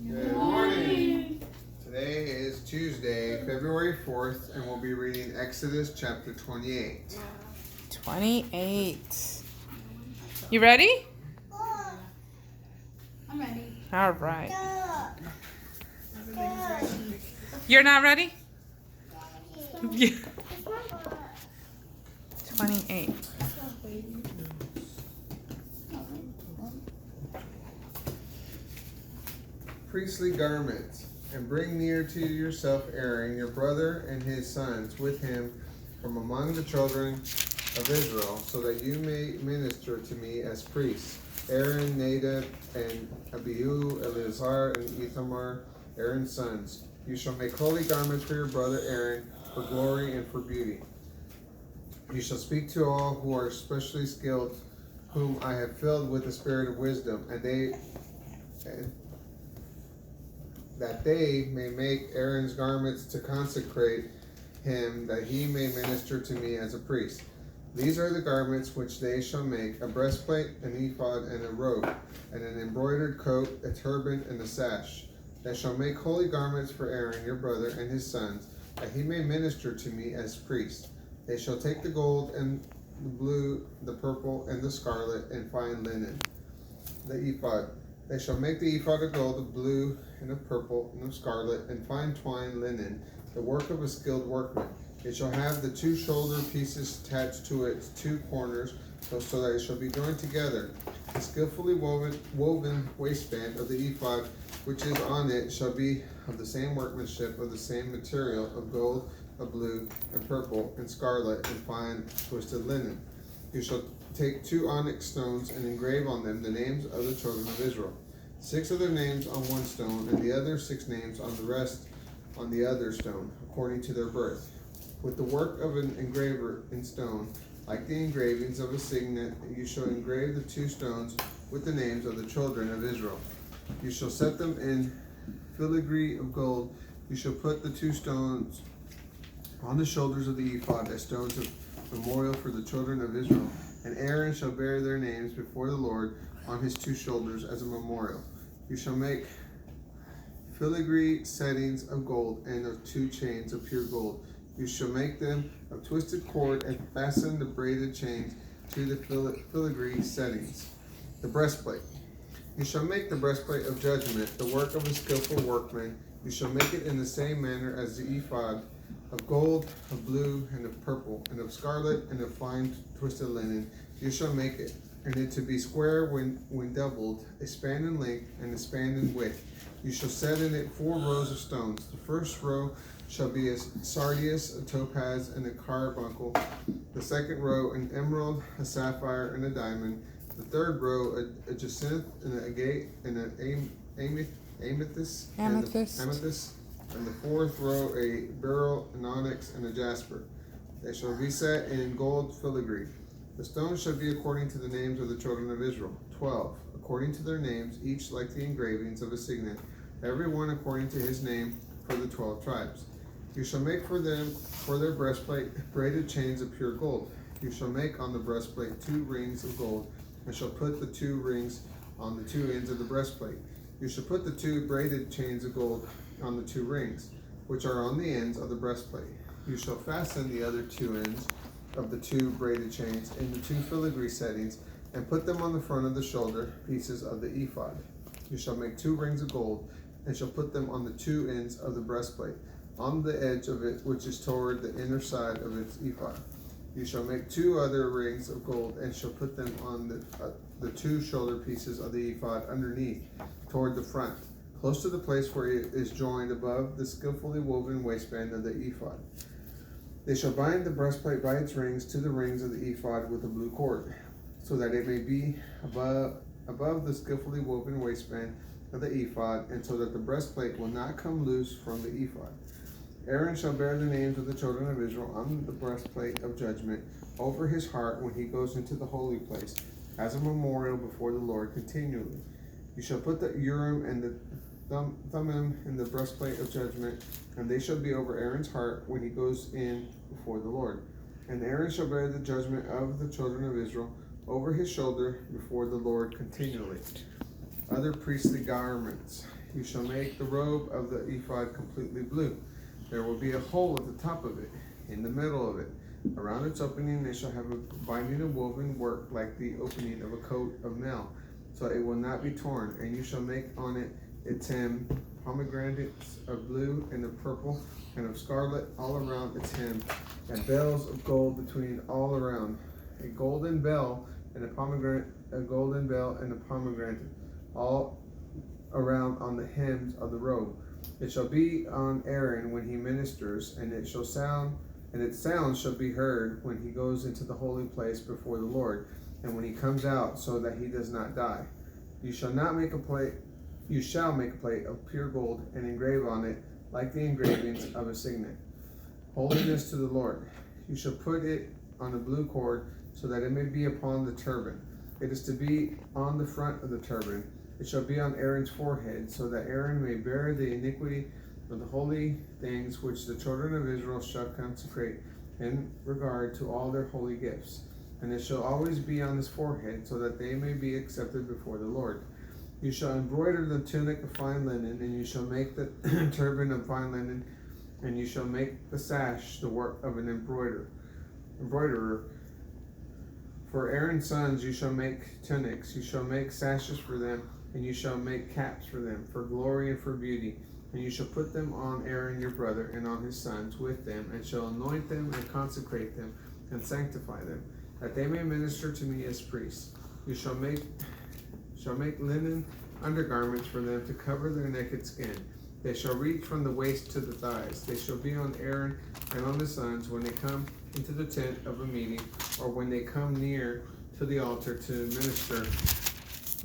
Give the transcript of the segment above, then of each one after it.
Good morning. Today is Tuesday, February 4th, and we'll be reading Exodus chapter 28. 28. You ready? I'm ready. All right. You're not ready? Yeah. 28. Priestly garments, and bring near to yourself Aaron, your brother, and his sons with him from among the children of Israel, so that you may minister to me as priests. Aaron, Nadab, and Abihu, Eleazar, and Ithamar, Aaron's sons. You shall make holy garments for your brother Aaron, for glory and for beauty. You shall speak to all who are especially skilled, whom I have filled with the spirit of wisdom, that they may make Aaron's garments to consecrate him, that he may minister to me as a priest. These are the garments which they shall make: a breastplate, an ephod, and a robe, and an embroidered coat, a turban, and a sash. They shall make holy garments for Aaron your brother and his sons, that he may minister to me as priest. They shall take the gold and the blue, the purple, and the scarlet, and fine linen. The ephod. They shall make the ephod of gold, of blue, and of purple, and of scarlet, and fine twined linen, the work of a skilled workman. It shall have the two shoulder pieces attached to its two corners, so that it shall be joined together. The skillfully woven waistband of the ephod, which is on it, shall be of the same workmanship, of the same material, of gold, of blue, and purple, and scarlet, and fine twisted linen. You shall take 2 onyx stones and engrave on them the names of the children of Israel, 6 of their names on one stone, and the other 6 names on the rest on the other stone, according to their birth. With the work of an engraver in stone, like the engravings of a signet, you shall engrave the 2 stones with the names of the children of Israel. You shall set them in filigree of gold. You shall put the 2 stones on the shoulders of the ephod as stones of memorial for the children of Israel. And Aaron shall bear their names before the Lord on his 2 shoulders as a memorial. You shall make filigree settings of gold and of 2 chains of pure gold. You shall make them of twisted cord and fasten the braided chains to the filigree settings. The breastplate. You shall make the breastplate of judgment, the work of a skillful workman. You shall make it in the same manner as the ephod, of gold, of blue, and of purple, and of scarlet, and of fine twisted linen. You shall make it, and it to be square when doubled, a span in length and a span in width. You shall set in it 4 rows of stones. The first row shall be a sardius, a topaz, and a carbuncle. The second row an emerald, a sapphire, and a diamond. The third row a jacinth, and an agate, and an amethyst. And the 4th row a beryl, an onyx, and a jasper. They shall be set in gold filigree. The stones shall be according to the names of the children of Israel, 12, according to their names, each like the engravings of a signet, every one according to his name for the 12 tribes. You shall make for them, for their breastplate, braided chains of pure gold. You shall make on the breastplate 2 rings of gold, and shall put the 2 rings on the 2 ends of the breastplate. You shall put the 2 braided chains of gold on the 2 rings, which are on the ends of the breastplate. You shall fasten the other 2 ends of the 2 braided chains in the 2 filigree settings, and put them on the front of the shoulder pieces of the ephod. You shall make 2 rings of gold, and shall put them on the 2 ends of the breastplate, on the edge of it which is toward the inner side of its ephod. You shall make 2 other rings of gold, and shall put them on the 2 shoulder pieces of the ephod underneath, toward the front, close to the place where it is joined above the skillfully woven waistband of the ephod. They shall bind the breastplate by its rings to the rings of the ephod with a blue cord, so that it may be above the skillfully woven waistband of the ephod, and so that the breastplate will not come loose from the ephod. Aaron shall bear the names of the children of Israel on the breastplate of judgment over his heart when he goes into the holy place, as a memorial before the Lord continually. You shall put the Urim and the Thummim in the breastplate of judgment, and they shall be over Aaron's heart when he goes in before the Lord. And Aaron shall bear the judgment of the children of Israel over his shoulder before the Lord continually. Other priestly garments. You shall make the robe of the ephod completely blue. There will be a hole at the top of it, in the middle of it. Around its opening they shall have a binding of woven work like the opening of a coat of mail, so it will not be torn. And you shall make on it its hem pomegranates of blue and of purple and of scarlet all around its hem, and bells of gold between all around. A golden bell and a pomegranate, all around on the hems of the robe. It shall be on Aaron when he ministers, and its sound shall be heard when he goes into the holy place before the Lord, and when he comes out, so that he does not die. You shall make a plate of pure gold, and engrave on it like the engravings of a signet. Holiness to the Lord. You shall put it on a blue cord, so that it may be upon the turban. It is to be on the front of the turban. It shall be on Aaron's forehead, so that Aaron may bear the iniquity of the holy things which the children of Israel shall consecrate in regard to all their holy gifts. And it shall always be on his forehead, so that they may be accepted before the Lord. You shall embroider the tunic of fine linen, and you shall make the turban of fine linen, and you shall make the sash the work of an embroiderer. For Aaron's sons you shall make tunics, you shall make sashes for them, and you shall make caps for them, for glory and for beauty. And you shall put them on Aaron your brother and on his sons with them, and shall anoint them and consecrate them and sanctify them, that they may minister to me as priests. You shall make linen undergarments for them to cover their naked skin. They shall reach from the waist to the thighs. They shall be on Aaron and on his sons when they come into the tent of a meeting, or when they come near to the altar to minister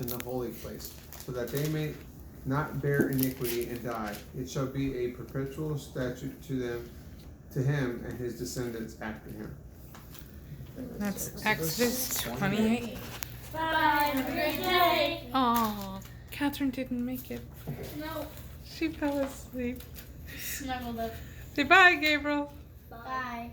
in the holy place, so that they may not bear iniquity and die. It shall be a perpetual statute to him and his descendants after him. That's Exodus 28. Bye. Have a great day. Oh, Catherine didn't make it. No. She fell asleep. Snuggled up. Say bye, Gabriel. Bye.